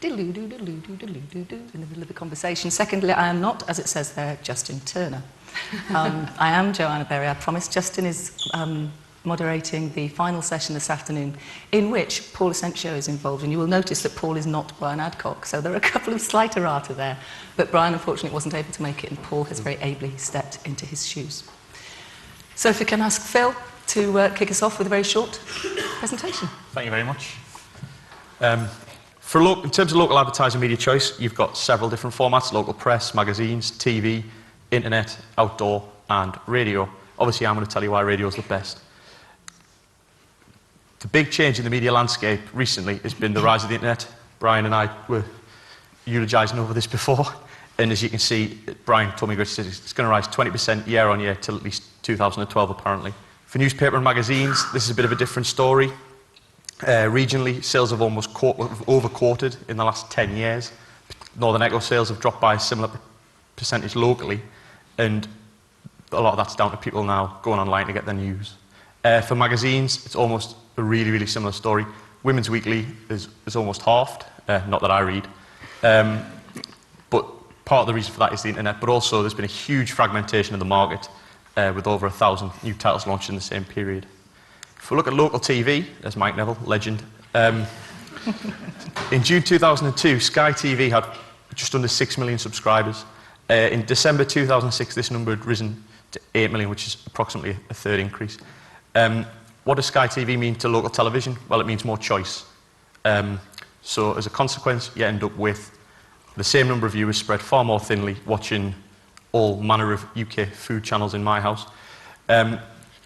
diddle-oo-doo-diddle-oo-doo-diddle-oo-doo-doo in the middle of the conversation. Secondly, I am not, as it says there, Justin Turner. I am Joanna Berry. I promise. Justin is moderating the final session this afternoon, in which Paul Asensio is involved, and you will notice that Paul is not Brian Adcock, so there are a couple of slight errata there, but Brian unfortunately wasn't able to make it, and Paul has very ably stepped into his shoes. So if we can ask Phil to kick us off with a very short presentation. Thank you very much. In terms of local advertising media choice, you've got several different formats: local press, magazines, TV, internet, outdoor and radio. Obviously I'm going to tell you why radio is the best. The big change in the media landscape recently has been the rise of the internet. Brian and I were eulogising over this before, and as you can see, Brian told me it's going to rise 20% year on year till at least 2012 apparently. For newspaper and magazines, this is a bit of a different story. Regionally, sales have almost over-quartered in the last 10 years. Northern Echo sales have dropped by a similar percentage locally, and a lot of that's down to people now going online to get their news. For magazines, it's almost a really, really similar story. Women's Weekly is almost halved, not that I read. But part of the reason for that is the internet, but also there's been a huge fragmentation of the market with over 1,000 new titles launched in the same period. If we look at local TV, there's Mike Neville, legend. In June 2002, Sky TV had just under 6 million subscribers. In December 2006, this number had risen to 8 million, which is approximately a third increase. What does Sky TV mean to local television? Well, it means more choice. So as a consequence, you end up with the same number of viewers spread far more thinly, watching all manner of UK food channels in my house.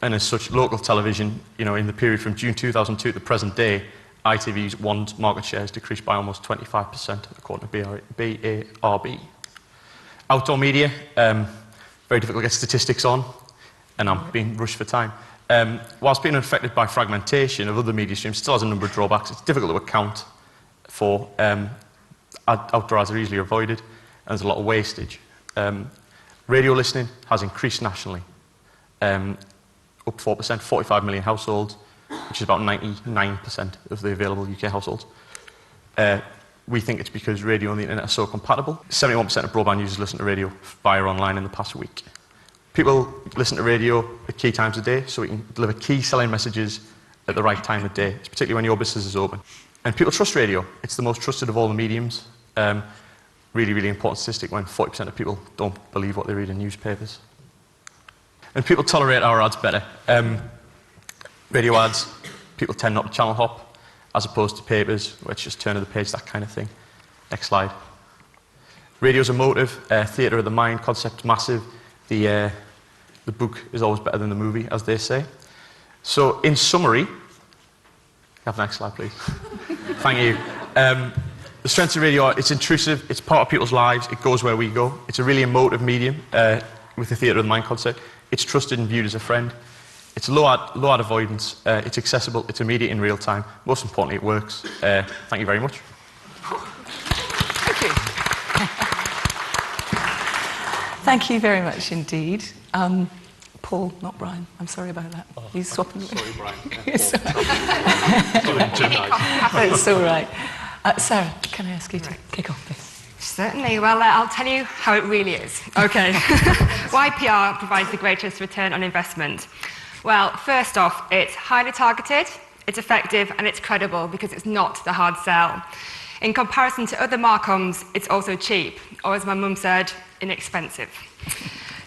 And as such, local television, in the period from June 2002 to the present day, ITV's WAN's market share has decreased by almost 25%, according to BARB. Outdoor media, very difficult to get statistics on, and I'm being rushed for time. Whilst being affected by fragmentation of other media streams, it still has a number of drawbacks. It's difficult to account for. Outdoor ads are easily avoided, and there's a lot of wastage. Radio listening has increased nationally, up 4%, 45 million households, which is about 99% of the available UK households. We think it's because radio and the internet are so compatible. 71% of broadband users listen to radio via online in the past week. People listen to radio at key times of day, so we can deliver key selling messages at the right time of day, particularly when your business is open. And people trust radio. It's the most trusted of all the mediums. Really, really important statistic when 40% of people don't believe what they read in newspapers. And people tolerate our ads better. Radio ads, people tend not to channel hop, as opposed to papers, where it's just turn of the page, that kind of thing. Next slide. Radio's emotive, theatre of the mind, concept massive. The book is always better than the movie, as they say. So, in summary, have the next slide, please. Thank you. The strengths of radio are it's intrusive, it's part of people's lives, it goes where we go. It's a really emotive medium with the theatre of the mind concept. It's trusted and viewed as a friend. It's low ad avoidance, it's accessible, it's immediate in real time. Most importantly, it works. Thank you very much. Thank you. Thank you very much indeed. Paul, not Brian. I'm sorry about that. Oh, He's swapping. Sorry, Brian. It's all Nice. It's all right. Sarah, can I ask you to kick off, please? Certainly. Well, I'll tell you how it really is. Okay. Why PR provides the greatest return on investment? Well, first off, it's highly targeted, it's effective, and it's credible because it's not the hard sell. In comparison to other marcoms, it's also cheap, or as my mum said, inexpensive.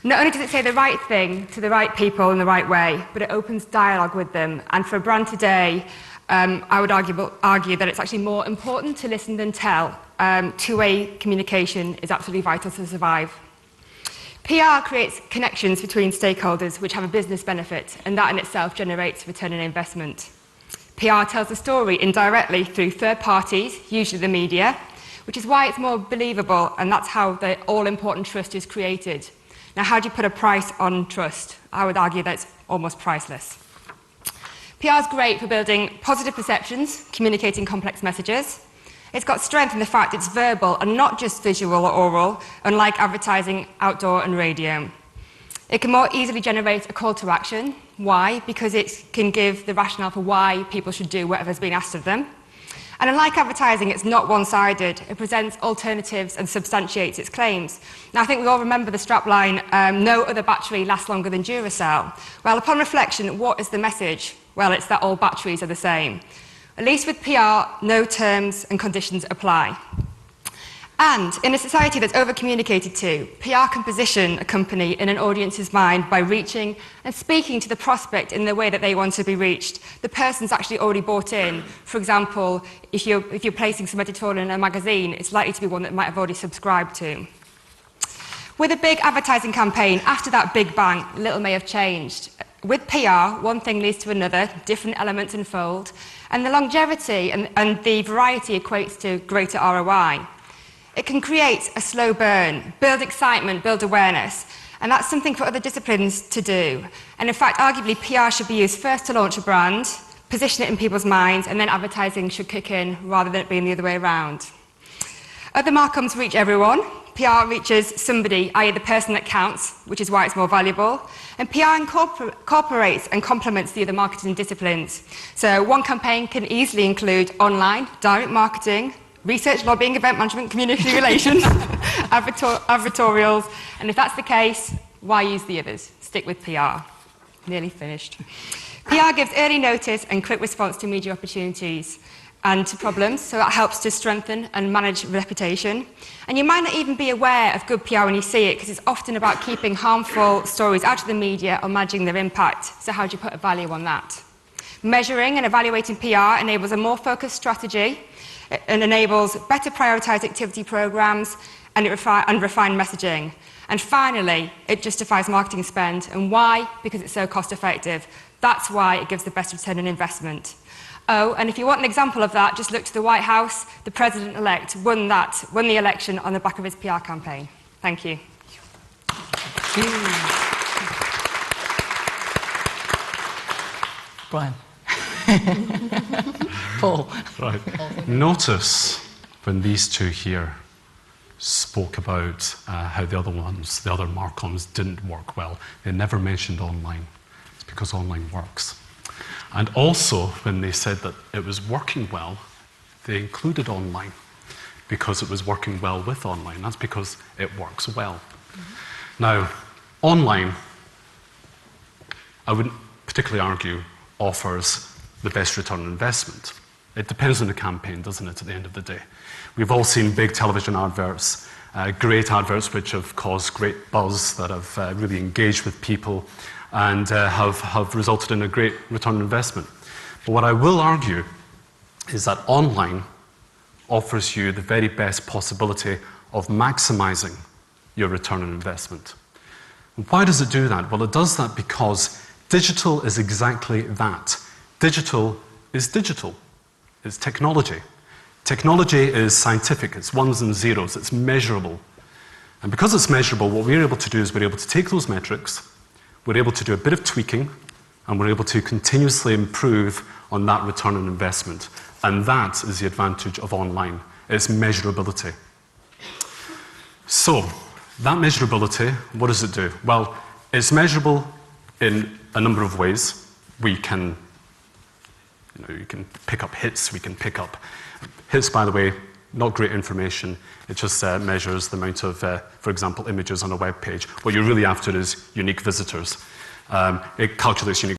Not only does it say the right thing to the right people in the right way, but it opens dialogue with them. And for a brand today, I would argue that it's actually more important to listen than tell. Two-way communication is absolutely vital to survive. PR creates connections between stakeholders which have a business benefit, and that in itself generates return on investment. PR tells the story indirectly through third parties, usually the media, which is why it's more believable, and that's how the all-important trust is created. Now, how do you put a price on trust? I would argue that it's almost priceless. PR is great for building positive perceptions, communicating complex messages. It's got strength in the fact it's verbal and not just visual or oral, unlike advertising, outdoor and radio. It can more easily generate a call to action. Why? Because it can give the rationale for why people should do whatever's being asked of them. And unlike advertising, it's not one-sided. It presents alternatives and substantiates its claims. Now, I think we all remember the strapline, no other battery lasts longer than Duracell. Well, upon reflection, what is the message? Well, it's that all batteries are the same. At least with PR, no terms and conditions apply. And in a society that's over-communicated to, PR can position a company in an audience's mind by reaching and speaking to the prospect in the way that they want to be reached. The person's actually already bought in. For example, if you're placing some editorial in a magazine, it's likely to be one that might have already subscribed to. With a big advertising campaign, after that big bang, little may have changed. With PR, one thing leads to another, different elements unfold, and the longevity and the variety equates to greater ROI. It can create a slow burn, build excitement, build awareness, and that's something for other disciplines to do. And in fact, arguably, PR should be used first to launch a brand, position it in people's minds, and then advertising should kick in rather than it being the other way around. Other marcoms reach everyone. PR reaches somebody, i.e. the person that counts, which is why it's more valuable. And PR incorporates and complements the other marketing disciplines. So one campaign can easily include online, direct marketing, research, lobbying, event management, community relations, advertorials, and if that's the case, why use the others? Stick with PR. Nearly finished. PR gives early notice and quick response to media opportunities and to problems, so that helps to strengthen and manage reputation. And you might not even be aware of good PR when you see it, because it's often about keeping harmful stories out of the media or managing their impact. So how do you put a value on that? Measuring and evaluating PR enables a more focused strategy and enables better prioritised activity programmes and refined messaging. And finally, it justifies marketing spend. And why? Because it's so cost effective. That's why it gives the best return on investment. Oh, and if you want an example of that, just look to the White House. The president-elect won the election on the back of his PR campaign. Thank you. Brian. Paul. Right. Notice when these two here spoke about how the other marcoms didn't work well, they never mentioned online. It's because online works. And also, when they said that it was working well, they included online because it was working well with online. That's because it works well. Mm-hmm. Now, online, I wouldn't particularly argue, offers the best return on investment. It depends on the campaign, doesn't it, at the end of the day? We've all seen big television adverts, great adverts which have caused great buzz, that have really engaged with people and have resulted in a great return on investment. But what I will argue is that online offers you the very best possibility of maximizing your return on investment. And why does it do that? Well, it does that because digital is exactly that. Digital is digital. It's technology. Technology is scientific. It's ones and zeros. It's measurable. And because it's measurable, what we're able to do is we're able to take those metrics, we're able to do a bit of tweaking, and we're able to continuously improve on that return on investment. And that is the advantage of online. It's measurability. So, that measurability, what does it do? Well, it's measurable in a number of ways. We can, you can pick up hits, we can pick up hits, by the way, not great information. It just measures the amount of, for example, images on a web page. What you're really after is unique visitors. It calculates unique